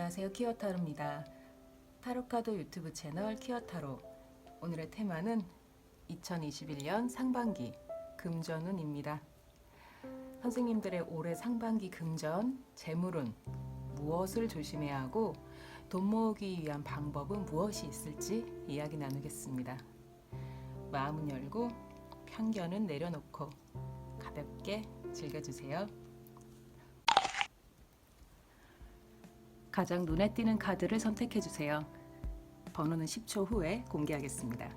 안녕하세요. 키워타로입니다. 타로카드 유튜브 채널 키워타로. 오늘의 테마는 2021년 상반기 금전운입니다. 선생님들의 올해 상반기 금전, 재물운 무엇을 조심해야 하고 돈 모으기 위한 방법은 무엇이 있을지 이야기 나누겠습니다. 마음은 열고 편견은 내려놓고 가볍게 즐겨주세요. 가장 눈에 띄는 카드를 선택해주세요. 번호는 10초 후에 공개하겠습니다.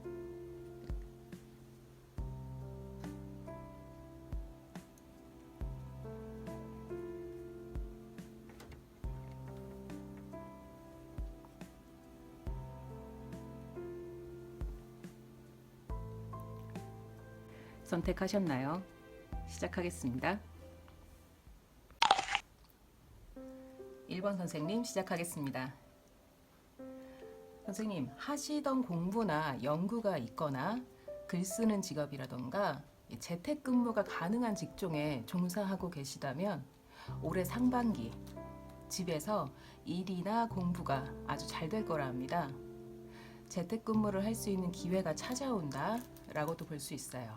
선택하셨나요? 시작하겠습니다. 1번 선생님 시작하겠습니다. 선생님, 하시던 공부나 연구가 있거나 글 쓰는 직업이라던가 재택근무가 가능한 직종에 종사하고 계시다면 올해 상반기 집에서 일이나 공부가 아주 잘 될 거라 합니다. 재택근무를 할 수 있는 기회가 찾아온다 라고도 볼 수 있어요.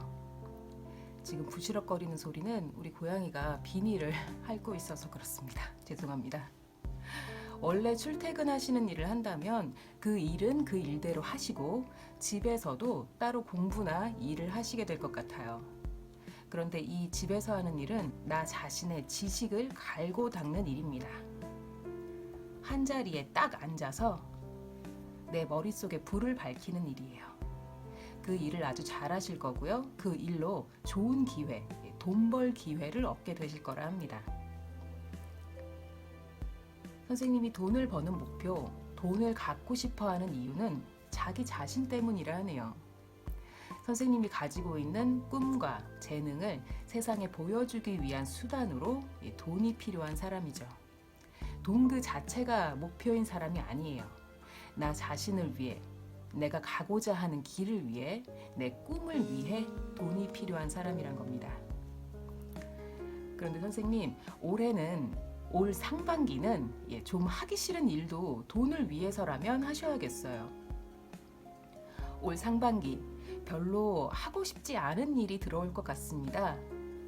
지금 부시럭거리는 소리는 우리 고양이가 비닐을 핥고 있어서 그렇습니다. 죄송합니다. 원래 출퇴근하시는 일을 한다면 그 일은 그 일대로 하시고 집에서도 따로 공부나 일을 하시게 될 것 같아요. 그런데 이 집에서 하는 일은 나 자신의 지식을 갈고 닦는 일입니다. 한 자리에 딱 앉아서 내 머릿속에 불을 밝히는 일이에요. 그 일을 아주 잘 하실 거고요. 그 일로 좋은 기회, 돈 벌 기회를 얻게 되실 거라 합니다. 선생님이 돈을 버는 목표, 돈을 갖고 싶어 하는 이유는 자기 자신 때문이라 하네요. 선생님이 가지고 있는 꿈과 재능을 세상에 보여주기 위한 수단으로 돈이 필요한 사람이죠. 돈 그 자체가 목표인 사람이 아니에요. 나 자신을 위해, 내가 가고자 하는 길을 위해, 내 꿈을 위해 돈이 필요한 사람이란 겁니다. 그런데 선생님, 올 상반기는 좀 하기 싫은 일도 돈을 위해서라면 하셔야겠어요. 올 상반기 별로 하고 싶지 않은 일이 들어올 것 같습니다.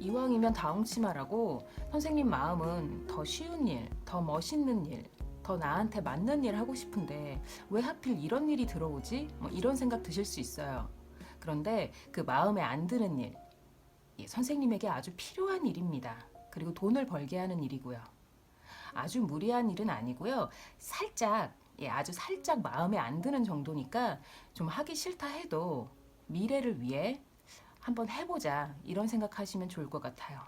이왕이면 다홍치마라고 선생님 마음은 더 쉬운 일, 더 멋있는 일, 더 나한테 맞는 일 하고 싶은데 왜 하필 이런 일이 들어오지? 이런 생각 드실 수 있어요. 그런데 그 마음에 안 드는 일, 선생님에게 아주 필요한 일입니다. 그리고 돈을 벌게 하는 일이고요. 아주 무리한 일은 아니고요. 아주 살짝 마음에 안 드는 정도니까 좀 하기 싫다 해도 미래를 위해 한번 해보자 이런 생각하시면 좋을 것 같아요.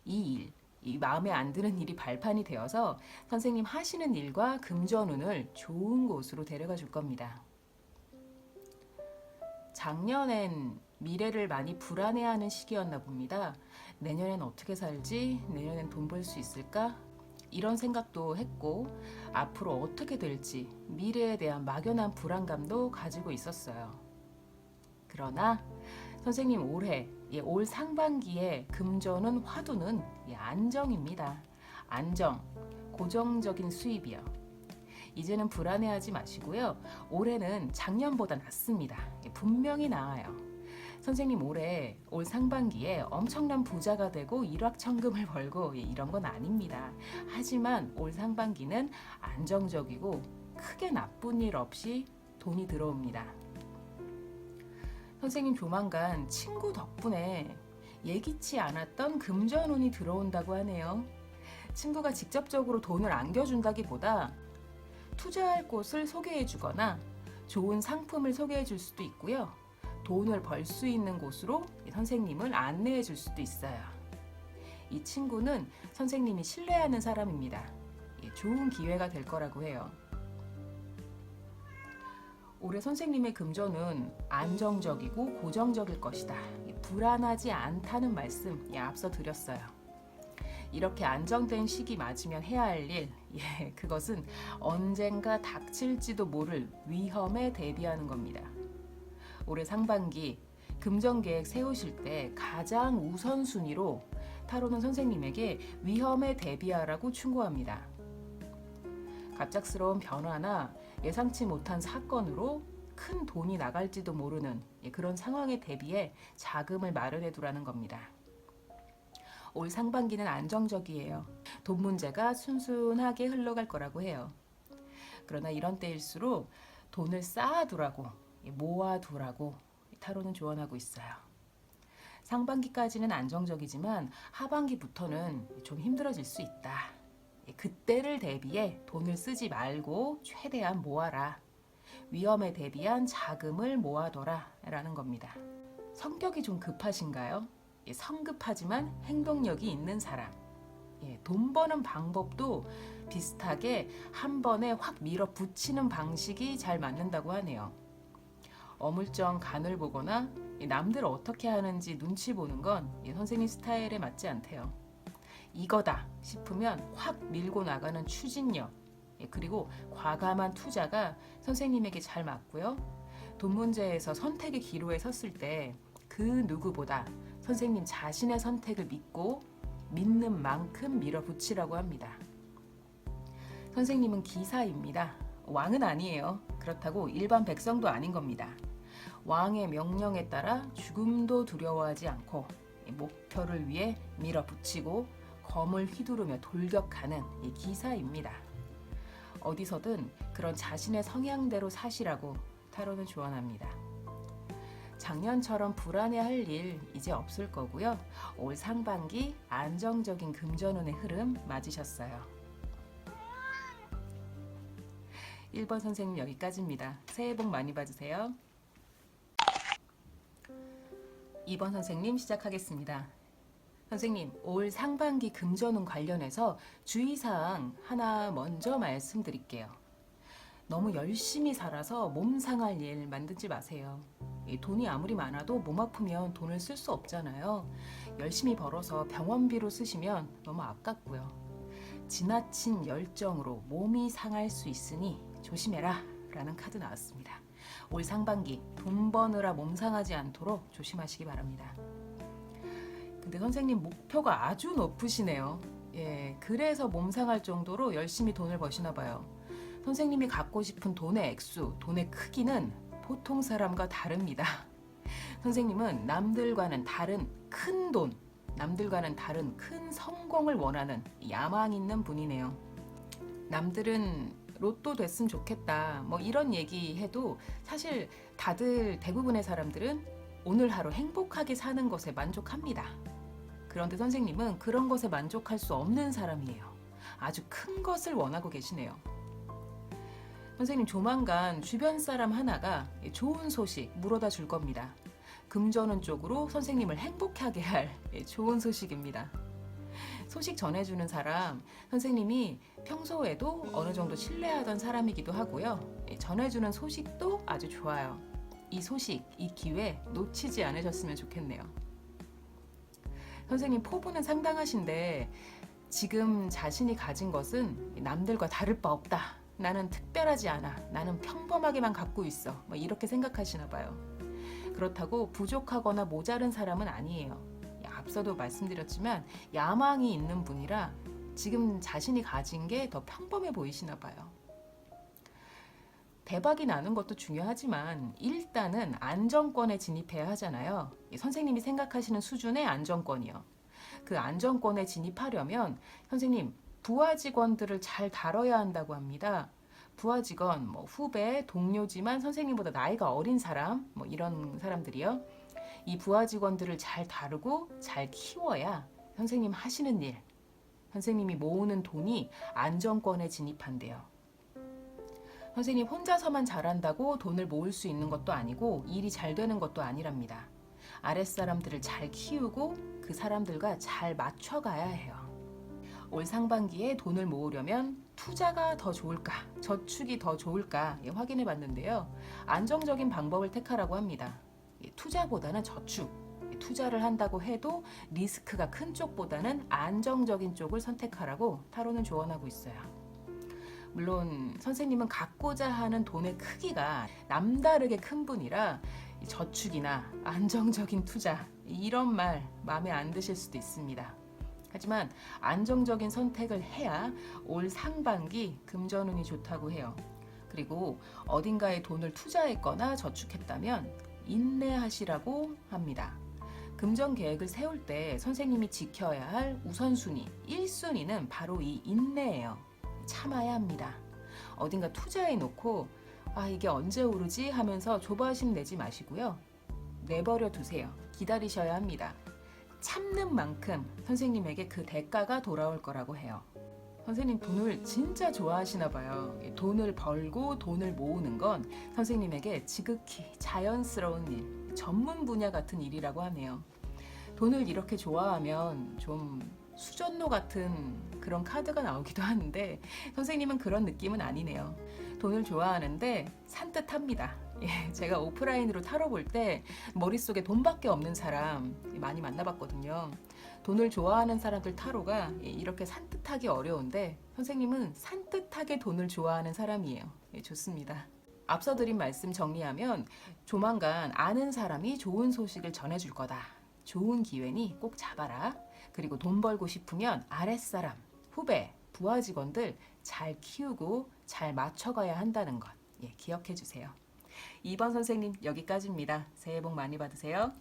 이 마음에 안 드는 일이 발판이 되어서 선생님 하시는 일과 금전운을 좋은 곳으로 데려가 줄 겁니다. 작년엔 미래를 많이 불안해하는 시기였나 봅니다. 내년엔 어떻게 살지? 내년엔 돈 벌 수 있을까? 이런 생각도 했고 앞으로 어떻게 될지 미래에 대한 막연한 불안감도 가지고 있었어요. 그러나 선생님 올 상반기에 금전은 화두는 안정입니다. 안정, 고정적인 수입이요. 이제는 불안해하지 마시고요. 올해는 작년보다 낫습니다. 분명히 나아요. 선생님 올 상반기에 엄청난 부자가 되고 일확천금을 벌고 이런 건 아닙니다. 하지만 올 상반기는 안정적이고 크게 나쁜 일 없이 돈이 들어옵니다. 선생님 조만간 친구 덕분에 예기치 않았던 금전운이 들어온다고 하네요. 친구가 직접적으로 돈을 안겨준다기보다 투자할 곳을 소개해주거나 좋은 상품을 소개해줄 수도 있고요. 돈을 벌 수 있는 곳으로 선생님을 안내해 줄 수도 있어요. 이 친구는 선생님이 신뢰하는 사람입니다. 좋은 기회가 될 거라고 해요. 올해 선생님의 금전은 안정적이고 고정적일 것이다. 불안하지 않다는 말씀 앞서 드렸어요. 이렇게 안정된 시기 맞으면 해야 할 일, 그것은 언젠가 닥칠지도 모를 위험에 대비하는 겁니다. 올해 상반기 금전 계획 세우실 때 가장 우선순위로 타로는 선생님에게 위험에 대비하라고 충고합니다. 갑작스러운 변화나 예상치 못한 사건으로 큰 돈이 나갈지도 모르는 그런 상황에 대비해 자금을 마련해 두라는 겁니다. 올 상반기는 안정적이에요. 돈 문제가 순순하게 흘러갈 거라고 해요. 그러나 이런 때일수록 돈을 쌓아두라고, 모아두라고 타로는 조언하고 있어요. 상반기까지는 안정적이지만 하반기부터는 좀 힘들어질 수 있다. 그때를 대비해 돈을 쓰지 말고 최대한 모아라. 위험에 대비한 자금을 모아둬라 라는 겁니다. 성격이 좀 급하신가요? 성급하지만 행동력이 있는 사람. 돈 버는 방법도 비슷하게 한 번에 확 밀어붙이는 방식이 잘 맞는다고 하네요. 어물쩡 간을 보거나 남들 어떻게 하는지 눈치 보는 건 선생님 스타일에 맞지 않대요. 이거다 싶으면 확 밀고 나가는 추진력, 그리고 과감한 투자가 선생님에게 잘 맞고요. 돈 문제에서 선택의 기로에 섰을 때 그 누구보다 선생님 자신의 선택을 믿고 믿는 만큼 밀어붙이라고 합니다. 선생님은 기사입니다. 왕은 아니에요. 그렇다고 일반 백성도 아닌 겁니다. 왕의 명령에 따라 죽음도 두려워하지 않고 목표를 위해 밀어붙이고 검을 휘두르며 돌격하는 이 기사입니다. 어디서든 그런 자신의 성향대로 사시라고 타로는 조언합니다. 작년처럼 불안해할 일 이제 없을 거고요. 올 상반기 안정적인 금전운의 흐름 맞으셨어요. 1번 선생님 여기까지입니다. 새해 복 많이 받으세요. 2번 선생님 시작하겠습니다. 선생님, 올 상반기 금전운 관련해서 주의사항 하나 먼저 말씀드릴게요. 너무 열심히 살아서 몸 상할 일 만들지 마세요. 돈이 아무리 많아도 몸 아프면 돈을 쓸 수 없잖아요. 열심히 벌어서 병원비로 쓰시면 너무 아깝고요. 지나친 열정으로 몸이 상할 수 있으니 조심해라 라는 카드 나왔습니다. 올 상반기 돈 버느라 몸 상하지 않도록 조심하시기 바랍니다. 근데 선생님 목표가 아주 높으시네요. 그래서 몸 상할 정도로 열심히 돈을 버시나 봐요. 선생님이 갖고 싶은 돈의 액수, 돈의 크기는 보통 사람과 다릅니다. 선생님은 남들과는 다른 큰 돈, 남들과는 다른 큰 성공을 원하는 야망 있는 분이네요. 남들은 로또 됐으면 좋겠다 뭐 이런 얘기해도 사실 다들 대부분의 사람들은 오늘 하루 행복하게 사는 것에 만족합니다. 그런데 선생님은 그런 것에 만족할 수 없는 사람이에요. 아주 큰 것을 원하고 계시네요. 선생님 조만간 주변 사람 하나가 좋은 소식 물어다 줄 겁니다. 금전운 쪽으로 선생님을 행복하게 할 좋은 소식입니다. 소식 전해주는 사람, 선생님이 평소에도 어느 정도 신뢰하던 사람이기도 하고요. 전해주는 소식도 아주 좋아요. 이 소식, 이 기회 놓치지 않으셨으면 좋겠네요. 선생님 포부는 상당하신데 지금 자신이 가진 것은 남들과 다를 바 없다. 나는 특별하지 않아. 나는 평범하게만 갖고 있어. 뭐 이렇게 생각하시나 봐요. 그렇다고 부족하거나 모자른 사람은 아니에요. 앞서도 말씀드렸지만 야망이 있는 분이라 지금 자신이 가진 게 더 평범해 보이시나 봐요. 대박이 나는 것도 중요하지만 일단은 안정권에 진입해야 하잖아요. 선생님이 생각하시는 수준의 안정권이요. 그 안정권에 진입하려면 선생님 부하 직원들을 잘 다뤄야 한다고 합니다. 부하 직원, 후배, 동료지만 선생님보다 나이가 어린 사람, 이런 사람들이요. 이 부하 직원들을 잘 다루고 잘 키워야 선생님 하시는 일, 선생님이 모으는 돈이 안정권에 진입한대요. 선생님 혼자서만 잘한다고 돈을 모을 수 있는 것도 아니고 일이 잘 되는 것도 아니랍니다. 아랫사람들을 잘 키우고 그 사람들과 잘 맞춰가야 해요. 올 상반기에 돈을 모으려면 투자가 더 좋을까, 저축이 더 좋을까 확인해 봤는데요. 안정적인 방법을 택하라고 합니다. 투자보다는 저축, 투자를 한다고 해도 리스크가 큰 쪽보다는 안정적인 쪽을 선택하라고 타로는 조언하고 있어요. 물론 선생님은 갖고자 하는 돈의 크기가 남다르게 큰 분이라 저축이나 안정적인 투자 이런 말 마음에 안 드실 수도 있습니다. 하지만 안정적인 선택을 해야 올 상반기 금전운이 좋다고 해요. 그리고 어딘가에 돈을 투자했거나 저축했다면 인내하시라고 합니다. 금전 계획을 세울 때 선생님이 지켜야 할 우선순위, 1순위는 바로 이 인내예요. 참아야 합니다. 어딘가 투자해 놓고 이게 언제 오르지 하면서 조바심 내지 마시고요. 내버려 두세요. 기다리셔야 합니다. 참는 만큼 선생님에게 그 대가가 돌아올 거라고 해요. 선생님 돈을 진짜 좋아하시나 봐요. 돈을 벌고 돈을 모으는 건 선생님에게 지극히 자연스러운 일, 전문 분야 같은 일이라고 하네요. 돈을 이렇게 좋아하면 좀 수전노 같은 그런 카드가 나오기도 하는데 선생님은 그런 느낌은 아니네요. 돈을 좋아하는데 산뜻합니다. 제가 오프라인으로 타로 볼 때 머릿속에 돈밖에 없는 사람 많이 만나봤거든요. 돈을 좋아하는 사람들 타로가 이렇게 산뜻하기 어려운데 선생님은 산뜻하게 돈을 좋아하는 사람이에요. 좋습니다. 앞서 드린 말씀 정리하면 조만간 아는 사람이 좋은 소식을 전해줄 거다. 좋은 기회니 꼭 잡아라. 그리고 돈 벌고 싶으면 아랫사람, 후배, 부하 직원들 잘 키우고 잘 맞춰가야 한다는 것 기억해 주세요. 2번 선생님 여기까지입니다. 새해 복 많이 받으세요.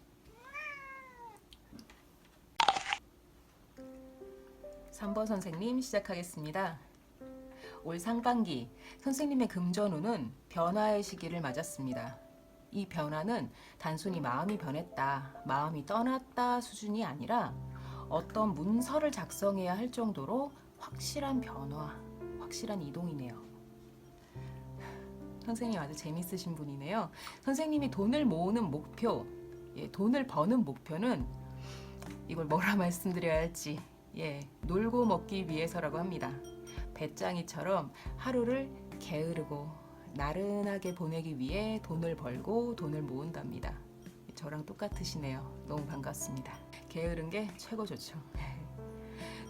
3번 선생님 시작하겠습니다. 올 상반기 선생님의 금전운은 변화의 시기를 맞았습니다. 이 변화는 단순히 마음이 변했다, 마음이 떠났다 수준이 아니라 어떤 문서를 작성해야 할 정도로 확실한 변화, 확실한 이동이네요. 선생님 아주 재밌으신 분이네요. 선생님이 돈을 모으는 목표, 돈을 버는 목표는 이걸 뭐라 말씀드려야 할지 놀고 먹기 위해서라고 합니다. 배짱이처럼 하루를 게으르고 나른하게 보내기 위해 돈을 벌고 돈을 모은답니다. 저랑 똑같으시네요. 너무 반갑습니다. 게으른 게 최고 좋죠.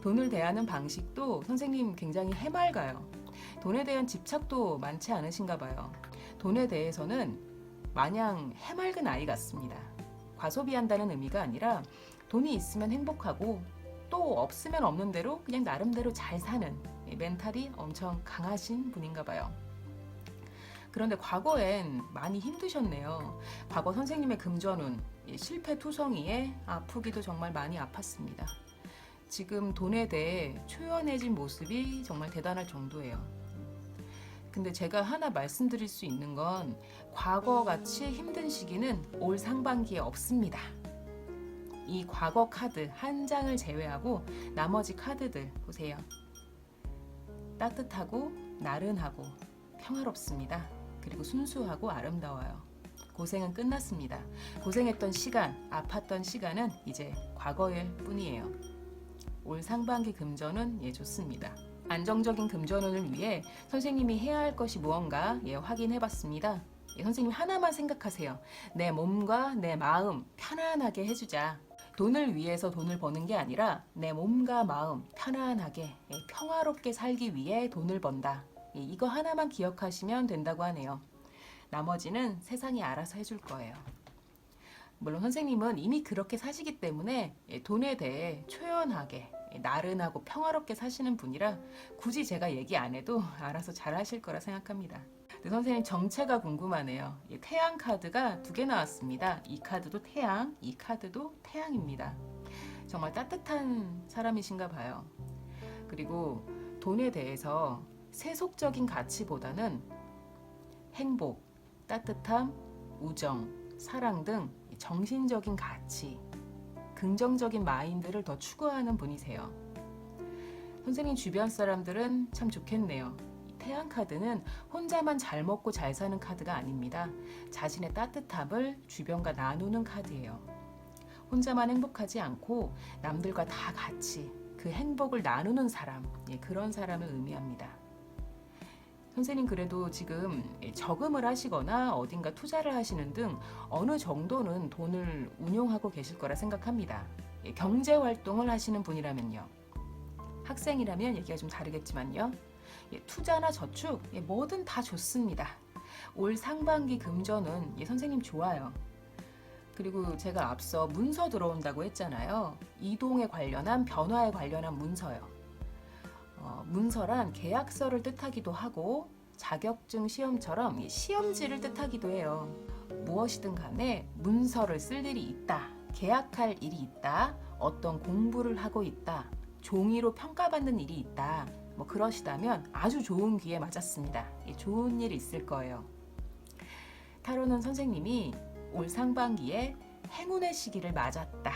돈을 대하는 방식도 선생님 굉장히 해맑아요. 돈에 대한 집착도 많지 않으신가 봐요. 돈에 대해서는 마냥 해맑은 아이 같습니다. 과소비한다는 의미가 아니라 돈이 있으면 행복하고 또 없으면 없는 대로 그냥 나름대로 잘 사는 멘탈이 엄청 강하신 분인가 봐요. 그런데 과거엔 많이 힘드셨네요. 과거 선생님의 금전운, 실패투성이에 아프기도 정말 많이 아팠습니다. 지금 돈에 대해 초연해진 모습이 정말 대단할 정도예요. 근데 제가 하나 말씀드릴 수 있는 건 과거같이 힘든 시기는 올 상반기에 없습니다. 이 과거 카드 한 장을 제외하고 나머지 카드들 보세요. 따뜻하고 나른하고 평화롭습니다. 그리고 순수하고 아름다워요. 고생은 끝났습니다. 고생했던 시간, 아팠던 시간은 이제 과거일 뿐이에요. 올 상반기 금전은 좋습니다. 안정적인 금전운을 위해 선생님이 해야 할 것이 무언가 확인해봤습니다. 선생님 하나만 생각하세요. 내 몸과 내 마음 편안하게 해주자. 돈을 위해서 돈을 버는 게 아니라 내 몸과 마음 편안하게 평화롭게 살기 위해 돈을 번다. 이거 하나만 기억하시면 된다고 하네요. 나머지는 세상이 알아서 해줄 거예요. 물론 선생님은 이미 그렇게 사시기 때문에 돈에 대해 초연하게 나른하고 평화롭게 사시는 분이라 굳이 제가 얘기 안 해도 알아서 잘 하실 거라 생각합니다. 근데 선생님 정체가 궁금하네요. 태양 카드가 2개 나왔습니다. 이 카드도 태양, 이 카드도 태양입니다. 정말 따뜻한 사람이신가 봐요. 그리고 돈에 대해서 세속적인 가치보다는 행복, 따뜻함, 우정, 사랑 등 정신적인 가치, 긍정적인 마인드를 더 추구하는 분이세요. 선생님 주변 사람들은 참 좋겠네요. 태양 카드는 혼자만 잘 먹고 잘 사는 카드가 아닙니다. 자신의 따뜻함을 주변과 나누는 카드예요. 혼자만 행복하지 않고 남들과 다 같이 그 행복을 나누는 사람, 그런 사람을 의미합니다. 선생님 그래도 지금 저금을 하시거나 어딘가 투자를 하시는 등 어느 정도는 돈을 운용하고 계실 거라 생각합니다. 경제활동을 하시는 분이라면요. 학생이라면 얘기가 좀 다르겠지만요. 투자나 저축 뭐든 다 좋습니다. 올 상반기 금전은 선생님 좋아요. 그리고 제가 앞서 문서 들어온다고 했잖아요. 이동에 관련한 변화에 관련한 문서요. 문서란 계약서를 뜻하기도 하고 자격증 시험처럼 이 시험지를 뜻하기도 해요. 무엇이든 간에 문서를 쓸 일이 있다, 계약할 일이 있다, 어떤 공부를 하고 있다, 종이로 평가받는 일이 있다, 뭐 그러시다면 아주 좋은 기회 맞았습니다. 좋은 일이 있을 거예요. 타로는 선생님이 올 상반기에 행운의 시기를 맞았다,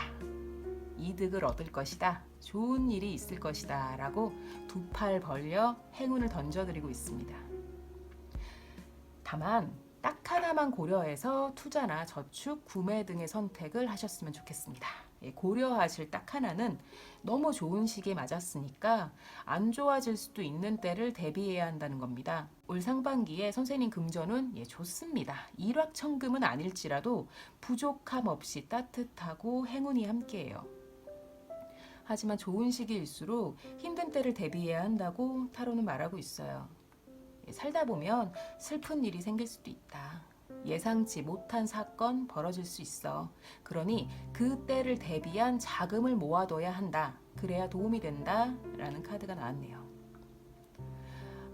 이득을 얻을 것이다, 좋은 일이 있을 것이다 라고 두 팔 벌려 행운을 던져드리고 있습니다. 다만 딱 하나만 고려해서 투자나 저축, 구매 등의 선택을 하셨으면 좋겠습니다. 고려하실 딱 하나는 너무 좋은 시기에 맞았으니까 안 좋아질 수도 있는 때를 대비해야 한다는 겁니다. 올 상반기에 선생님 금전운 좋습니다. 일확천금은 아닐지라도 부족함 없이 따뜻하고 행운이 함께해요. 하지만 좋은 시기일수록 힘든 때를 대비해야 한다고 타로는 말하고 있어요. 살다 보면 슬픈 일이 생길 수도 있다. 예상치 못한 사건 벌어질 수 있어. 그러니 그 때를 대비한 자금을 모아둬야 한다. 그래야 도움이 된다. 라는 카드가 나왔네요.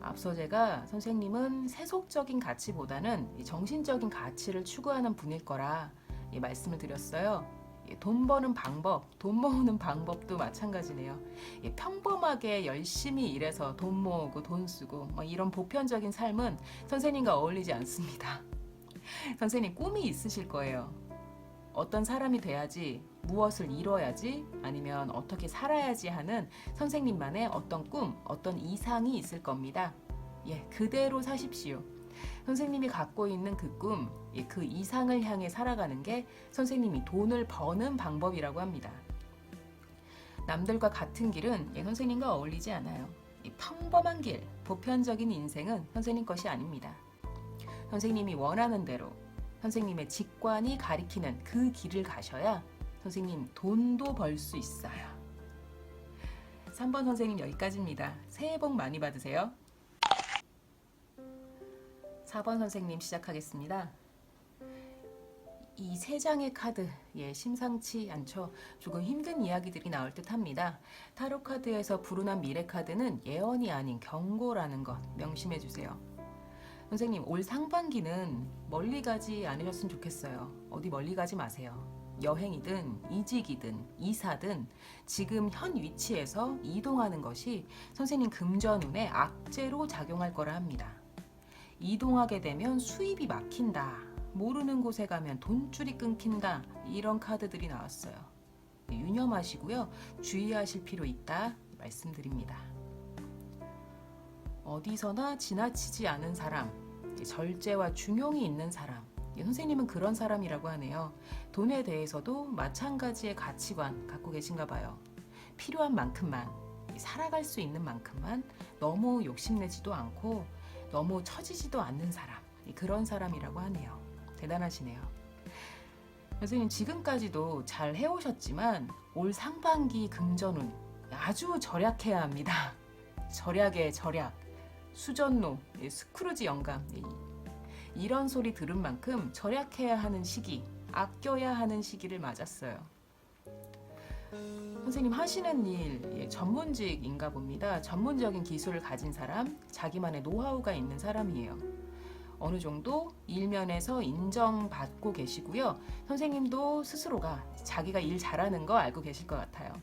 앞서 제가 선생님은 세속적인 가치보다는 정신적인 가치를 추구하는 분일 거라 말씀을 드렸어요. 돈 버는 방법, 돈 모으는 방법도 마찬가지네요. 평범하게 열심히 일해서 돈 모으고 돈 쓰고 이런 보편적인 삶은 선생님과 어울리지 않습니다. 선생님 꿈이 있으실 거예요. 어떤 사람이 돼야지, 무엇을 이뤄야지, 아니면 어떻게 살아야지 하는 선생님만의 어떤 꿈, 어떤 이상이 있을 겁니다. 그대로 사십시오. 선생님이 갖고 있는 그 꿈, 그 이상을 향해 살아가는 게 선생님이 돈을 버는 방법이라고 합니다. 남들과 같은 길은 선생님과 어울리지 않아요. 평범한 길, 보편적인 인생은 선생님 것이 아닙니다. 선생님이 원하는 대로 선생님의 직관이 가리키는 그 길을 가셔야 선생님 돈도 벌 수 있어요. 3번 선생님 여기까지입니다. 새해 복 많이 받으세요. 4번 선생님 시작하겠습니다. 이 세 장의 카드 심상치 않죠. 조금 힘든 이야기들이 나올 듯 합니다. 타로 카드에서 불운한 미래 카드는 예언이 아닌 경고라는 것 명심해 주세요. 선생님 올 상반기는 멀리 가지 않으셨으면 좋겠어요. 어디 멀리 가지 마세요. 여행이든 이직이든 이사든 지금 현 위치에서 이동하는 것이 선생님 금전운에 악재로 작용할 거라 합니다. 이동하게 되면 수입이 막힌다, 모르는 곳에 가면 돈줄이 끊긴다, 이런 카드들이 나왔어요. 유념하시고요. 주의하실 필요 있다 말씀드립니다. 어디서나 지나치지 않은 사람, 절제와 중용이 있는 사람, 선생님은 그런 사람이라고 하네요. 돈에 대해서도 마찬가지의 가치관 갖고 계신가 봐요. 필요한 만큼만, 살아갈 수 있는 만큼만, 너무 욕심내지도 않고 너무 처지지도 않는 사람, 그런 사람이라고 하네요. 대단하시네요. 선생님 지금까지도 잘 해오셨지만 올 상반기 금전운 아주 절약해야 합니다. 절약의 절약, 수전노, 스크루지 영감, 이런 소리 들은 만큼 절약해야 하는 시기, 아껴야 하는 시기를 맞았어요. 선생님 하시는 일 전문직인가 봅니다. 전문적인 기술을 가진 사람, 자기만의 노하우가 있는 사람이에요. 어느 정도 일면에서 인정받고 계시고요. 선생님도 스스로가 자기가 일 잘하는 거 알고 계실 것 같아요.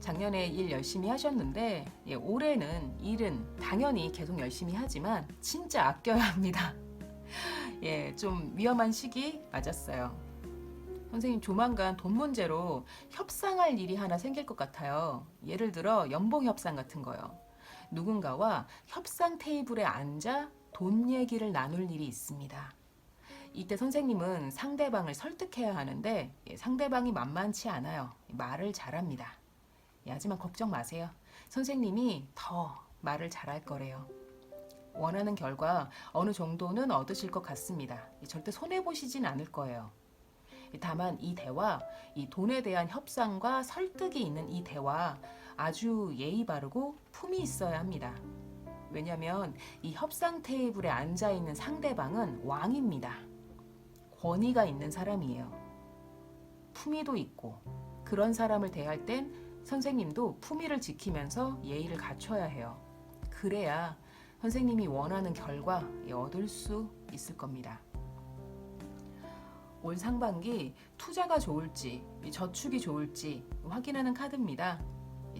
작년에 일 열심히 하셨는데 올해는 일은 당연히 계속 열심히 하지만 진짜 아껴야 합니다. 좀 위험한 시기 맞았어요. 선생님 조만간 돈 문제로 협상할 일이 하나 생길 것 같아요. 예를 들어 연봉 협상 같은 거요. 누군가와 협상 테이블에 앉아 돈 얘기를 나눌 일이 있습니다. 이때 선생님은 상대방을 설득해야 하는데 상대방이 만만치 않아요. 말을 잘합니다. 하지만 걱정 마세요. 선생님이 더 말을 잘할 거래요. 원하는 결과 어느 정도는 얻으실 것 같습니다. 절대 손해보시진 않을 거예요. 다만 이 대화, 이 돈에 대한 협상과 설득이 있는 이 대화 아주 예의 바르고 품이 있어야 합니다. 왜냐하면 이 협상 테이블에 앉아있는 상대방은 왕입니다. 권위가 있는 사람이에요. 품위도 있고 그런 사람을 대할 땐 선생님도 품위를 지키면서 예의를 갖춰야 해요. 그래야 선생님이 원하는 결과 얻을 수 있을 겁니다. 올 상반기 투자가 좋을지 저축이 좋을지 확인하는 카드입니다.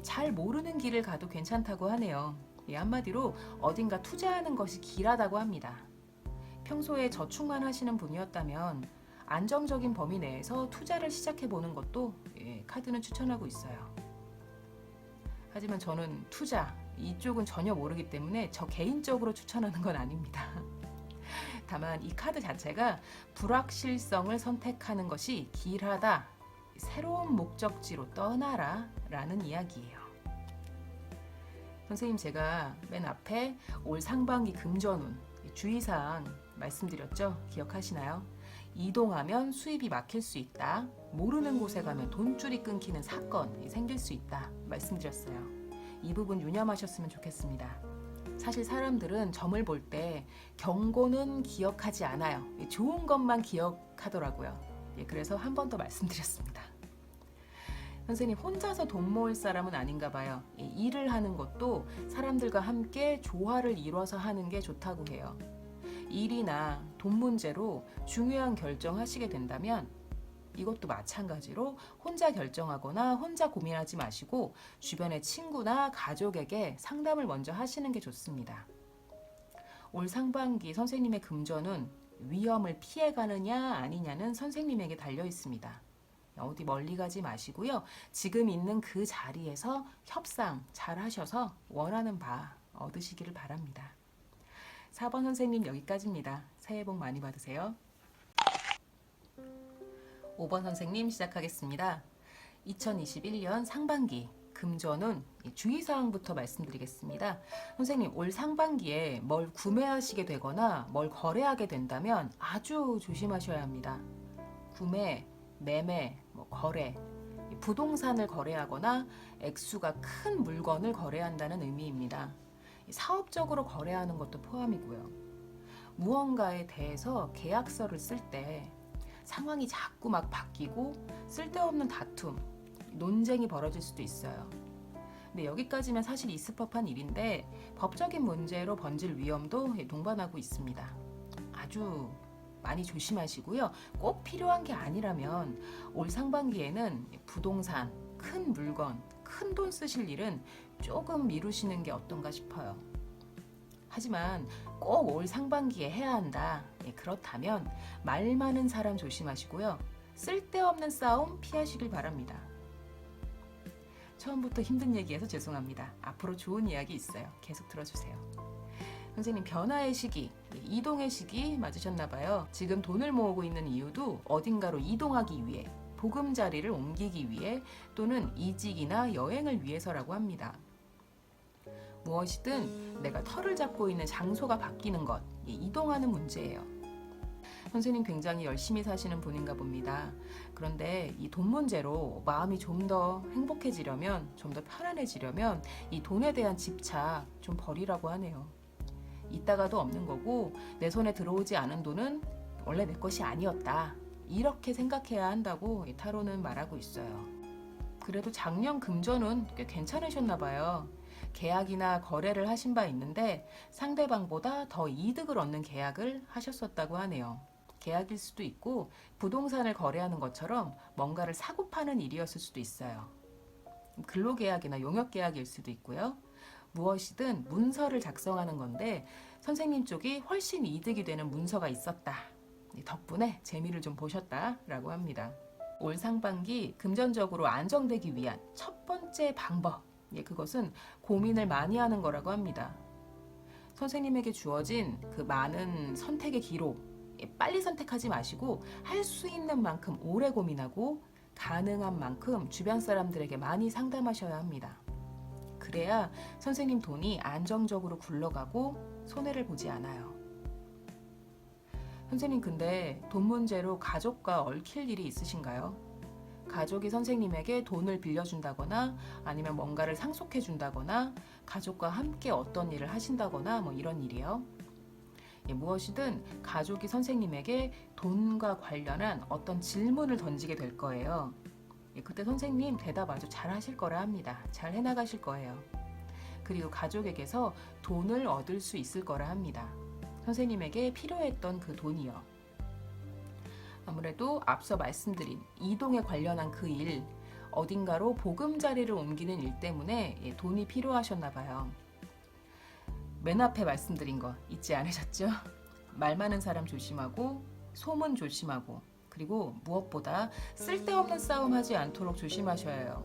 잘 모르는 길을 가도 괜찮다고 하네요. 한마디로 어딘가 투자하는 것이 길하다고 합니다. 평소에 저축만 하시는 분이었다면 안정적인 범위 내에서 투자를 시작해보는 것도 카드는 추천하고 있어요. 하지만 저는 투자 이쪽은 전혀 모르기 때문에 저 개인적으로 추천하는 건 아닙니다. 다만 이 카드 자체가 불확실성을 선택하는 것이 길하다, 새로운 목적지로 떠나라 라는 이야기예요. 선생님 제가 맨 앞에 올 상반기 금전운 주의사항 말씀드렸죠? 기억하시나요? 이동하면 수입이 막힐 수 있다. 모르는 곳에 가면 돈줄이 끊기는 사건이 생길 수 있다. 말씀드렸어요. 이 부분 유념하셨으면 좋겠습니다. 사실 사람들은 점을 볼 때 경고는 기억하지 않아요. 좋은 것만 기억하더라고요. 그래서 한 번 더 말씀드렸습니다. 선생님 혼자서 돈 모을 사람은 아닌가 봐요. 일을 하는 것도 사람들과 함께 조화를 이뤄서 하는 게 좋다고 해요. 일이나 돈 문제로 중요한 결정하시게 된다면 이것도 마찬가지로 혼자 결정하거나 혼자 고민하지 마시고 주변의 친구나 가족에게 상담을 먼저 하시는 게 좋습니다. 올 상반기 선생님의 금전은 위험을 피해가느냐 아니냐는 선생님에게 달려 있습니다. 어디 멀리 가지 마시고요. 지금 있는 그 자리에서 협상 잘 하셔서 원하는 바 얻으시기를 바랍니다. 4번 선생님 여기까지입니다. 새해 복 많이 받으세요. 5번 선생님 시작하겠습니다. 2021년 상반기 금전운 주의사항부터 말씀드리겠습니다. 선생님 올 상반기에 뭘 구매하시게 되거나 뭘 거래하게 된다면 아주 조심하셔야 합니다. 구매, 매매, 거래, 부동산을 거래하거나 액수가 큰 물건을 거래한다는 의미입니다. 사업적으로 거래하는 것도 포함이고요. 무언가에 대해서 계약서를 쓸 때 상황이 자꾸 막 바뀌고 쓸데없는 다툼, 논쟁이 벌어질 수도 있어요. 근데 여기까지면 사실 있을 법한 일인데 법적인 문제로 번질 위험도 동반하고 있습니다. 아주 많이 조심하시고요. 꼭 필요한 게 아니라면 올 상반기에는 부동산, 큰 물건, 큰 돈 쓰실 일은 조금 미루시는 게 어떤가 싶어요. 하지만 꼭 올 상반기에 해야 한다. 그렇다면 말 많은 사람 조심하시고요. 쓸데없는 싸움 피하시길 바랍니다. 처음부터 힘든 얘기해서 죄송합니다. 앞으로 좋은 이야기 있어요. 계속 들어주세요. 선생님 변화의 시기, 이동의 시기 맞으셨나 봐요. 지금 돈을 모으고 있는 이유도 어딘가로 이동하기 위해, 보금자리를 옮기기 위해 또는 이직이나 여행을 위해서라고 합니다. 무엇이든 내가 털을 잡고 있는 장소가 바뀌는 것, 이동하는 문제예요. 선생님 굉장히 열심히 사시는 분인가 봅니다. 그런데 이 돈 문제로 마음이 좀 더 행복해지려면, 좀 더 편안해지려면 이 돈에 대한 집착 좀 버리라고 하네요. 있다가도 없는 거고 내 손에 들어오지 않은 돈은 원래 내 것이 아니었다. 이렇게 생각해야 한다고 타로는 말하고 있어요. 그래도 작년 금전은 꽤 괜찮으셨나 봐요. 계약이나 거래를 하신 바 있는데 상대방보다 더 이득을 얻는 계약을 하셨었다고 하네요. 계약일 수도 있고 부동산을 거래하는 것처럼 뭔가를 사고 파는 일이었을 수도 있어요. 근로계약이나 용역계약일 수도 있고요. 무엇이든 문서를 작성하는 건데 선생님 쪽이 훨씬 이득이 되는 문서가 있었다. 덕분에 재미를 좀 보셨다라고 합니다. 올 상반기 금전적으로 안정되기 위한 첫 번째 방법, 그것은 고민을 많이 하는 거라고 합니다. 선생님에게 주어진 그 많은 선택의 기록, 빨리 선택하지 마시고 할 수 있는 만큼 오래 고민하고 가능한 만큼 주변 사람들에게 많이 상담하셔야 합니다. 그래야 선생님 돈이 안정적으로 굴러가고 손해를 보지 않아요. 선생님 근데 돈 문제로 가족과 얽힐 일이 있으신가요? 가족이 선생님에게 돈을 빌려준다거나 아니면 뭔가를 상속해 준다거나 가족과 함께 어떤 일을 하신다거나 이런 일이요. 무엇이든 가족이 선생님에게 돈과 관련한 어떤 질문을 던지게 될 거예요. 그때 선생님 대답 아주 잘 하실 거라 합니다. 잘 해나가실 거예요. 그리고 가족에게서 돈을 얻을 수 있을 거라 합니다. 선생님에게 필요했던 그 돈이요. 아무래도 앞서 말씀드린 이동에 관련한 그 일, 어딘가로 보금자리를 옮기는 일 때문에 돈이 필요하셨나 봐요. 맨 앞에 말씀드린 거 잊지 않으셨죠? 말 많은 사람 조심하고, 소문 조심하고, 그리고 무엇보다 쓸데없는 싸움하지 않도록 조심하셔야 해요.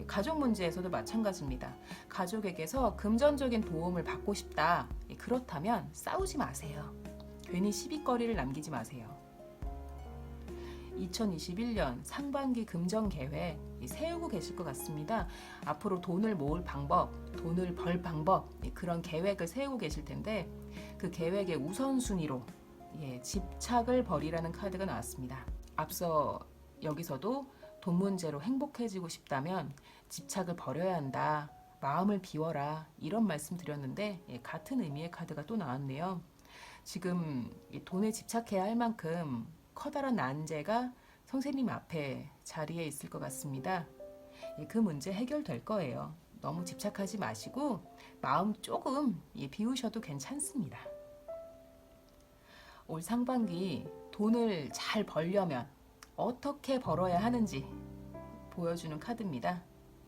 가족 문제에서도 마찬가지입니다. 가족에게서 금전적인 도움을 받고 싶다. 그렇다면 싸우지 마세요. 괜히 시비거리를 남기지 마세요. 2021년 상반기 금전 계획 세우고 계실 것 같습니다. 앞으로 돈을 모을 방법, 돈을 벌 방법, 그런 계획을 세우고 계실 텐데 그 계획의 우선순위로 집착을 버리라는 카드가 나왔습니다. 앞서 여기서도 돈 문제로 행복해지고 싶다면 집착을 버려야 한다. 마음을 비워라. 이런 말씀 드렸는데 같은 의미의 카드가 또 나왔네요. 지금 돈에 집착해야 할 만큼 커다란 난제가 선생님 앞에 자리에 있을 것 같습니다. 그 문제 해결될 거예요. 너무 집착하지 마시고 마음 조금 비우셔도 괜찮습니다. 올 상반기 돈을 잘 벌려면 어떻게 벌어야 하는지 보여주는 카드입니다.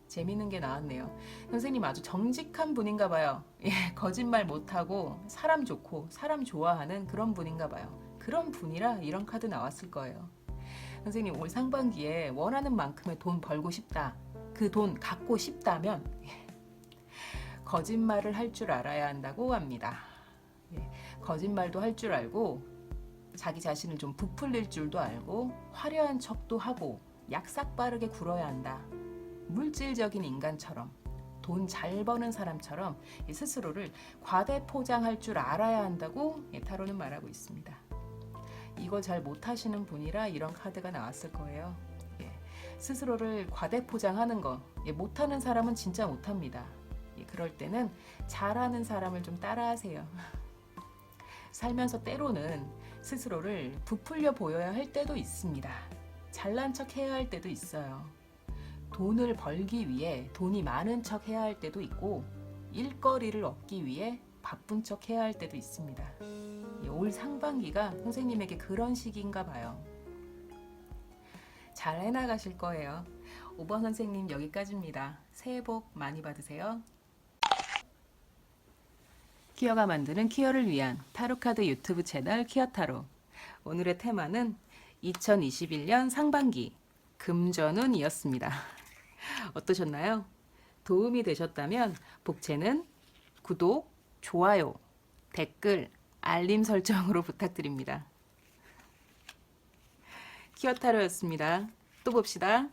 재밌는 게 나왔네요. 선생님 아주 정직한 분인가 봐요. 거짓말 못하고 사람 좋고 사람 좋아하는 그런 분인가 봐요. 그런 분이라 이런 카드 나왔을 거예요. 선생님 올 상반기에 원하는 만큼의 돈 벌고 싶다. 그 돈 갖고 싶다면 거짓말을 할 줄 알아야 한다고 합니다. 거짓말도 할 줄 알고 자기 자신을 좀 부풀릴 줄도 알고 화려한 척도 하고 약삭 빠르게 굴어야 한다. 물질적인 인간처럼 돈 잘 버는 사람처럼 스스로를 과대 포장할 줄 알아야 한다고 타로는 말하고 있습니다. 이걸 잘 못하시는 분이라 이런 카드가 나왔을 거예요. 스스로를 과대 포장하는 거 못하는 사람은 진짜 못합니다. 그럴 때는 잘하는 사람을 좀 따라하세요. 살면서 때로는 스스로를 부풀려 보여야 할 때도 있습니다. 잘난 척 해야 할 때도 있어요. 돈을 벌기 위해 돈이 많은 척 해야 할 때도 있고 일거리를 얻기 위해 바쁜 척 해야 할 때도 있습니다. 올 상반기가 선생님에게 그런 시기인가 봐요. 잘 해나가실 거예요. 5번 선생님 여기까지입니다. 새해 복 많이 받으세요. 키어가 만드는 키어를 위한 타로카드 유튜브 채널 키어타로. 오늘의 테마는 2021년 상반기 금전운이었습니다. 어떠셨나요? 도움이 되셨다면 복채는 구독, 좋아요, 댓글, 알림 설정으로 부탁드립니다. 키어타로였습니다. 또 봅시다.